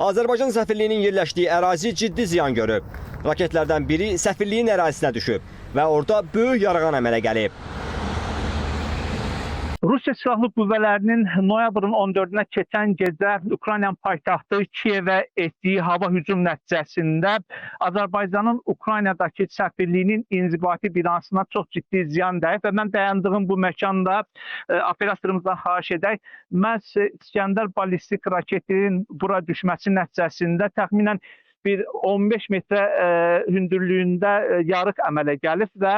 Azərbaycan səfirliyinin yerləşdiyi ərazi ciddi ziyan görüb. Raketlərdən biri səfirliyin ərazisinə düşüb və orada böyük yarğan əmələ gəlib. Rusiya Silahlı Qüvvələrinin noyabrın 14-nə keçən gecə Ukrayna paytaxtı Kiyevə etdiyi hava hücum nəticəsində Azərbaycanın Ukraynadakı səfirliyinin inzibati binasına çox ciddi ziyan dəyib və mən dayandığım bu məkanda operatorumuzdan xahiş edək, məhz İskəndər ballistik raketinin bura düşməsi nəticəsində təxminən bir 15 metrə hündürlüyündə yarıq əmələ gəlib və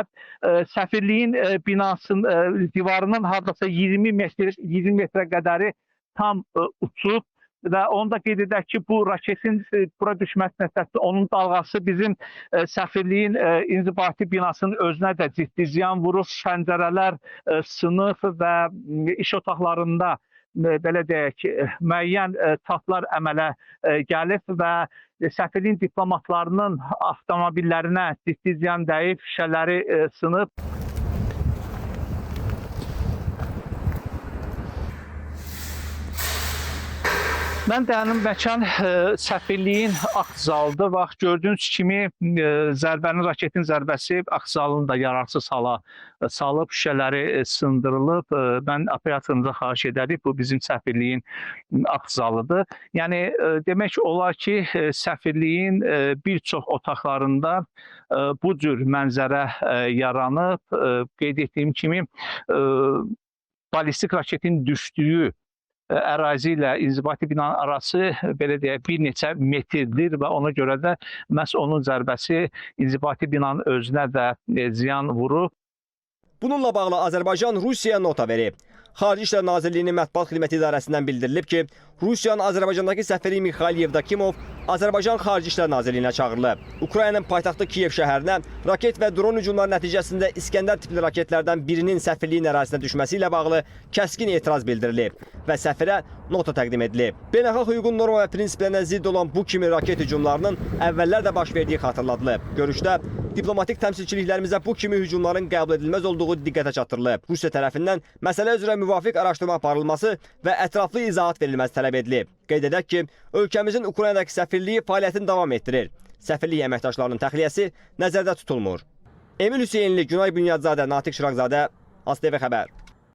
səfirliyin binasının divarının hardasa 20 metrə qədəri tam uçub və onu da qeyd edək ki, bu raketin bura düşməsi nəticəsində onun dalğası bizim səfirliyin inzibati binasının özünə də ciddi ziyan vurub, pəncərələr sınıb və iş otaqlarında belə deyək ki, müəyyən tatlar əmələ gəlib və səfirliyin diplomatlarının avtomobillərinə ciddi ziyan dəyib, şüşələri sınıb. Mən dayanım məkan səfirliyin akt zalıdır. Bax, gördüyünüz kimi raketin zərbəsi akt zalını da yararsız hala salıb, şüşələri sındırılıb. Mən operatorumuza xahiş edərik, bu bizim səfirliyin akt zalıdır. Yəni, demək olar ki, səfirliyin bir çox otaqlarında bu cür mənzərə yaranıb. Qeyd etdiyim kimi, ballistik raketin düşdüyü ərazi ilə inzibati binanın arası belə deyək, bir neçə metrdir və ona görə də məhz onun zərbəsi inzibati binanın özünə də ziyan vurub. Bununla bağlı Azərbaycan Rusiyaya nota verib. Xarici İşlər Nazirliyinin Mətbuat Xidməti İdarəsindən bildirilib ki, Rusiyanın Azərbaycandakı səfiri Mikhail Yevdokimov Azərbaycan Xarici İşlər Nazirliyinə çağırılıb. Ukraynanın paytaxtı Kiyev şəhərinə raket və dron hücumları nəticəsində İskəndər tipli raketlərdən birinin səfirliyin ərazisinə düşməsi ilə bağlı kəskin etiraz bildirilib və səfirə nota təqdim edilib. Beynəlxalq hüququn norma və prinsiplərinə zidd olan bu kimi raket hücumlarının əvvəllər də baş verdiyi xatırladılıb. Görüşdə diplomatik təmsilçiliklərimizə bu kimi hücumların qəbul edilməz olduğu diqqətə çatdırılıb. Rusiya tərəfindən məsələ üzrə müvafiq araşdırma aparılması və ətraflı izahat verilməsi tələb edilib. Qeyd edək ki, ölkəmizin Ukraynadakı səfirliyi fəaliyyətini davam etdirir. Səfirlik əməkdaşlarının təxliyəsi nəzərdə tutulmur. Emin Hüseynli, Günay Bünyadzadə, Natiq Şıraqzadə, ASTV xəbər.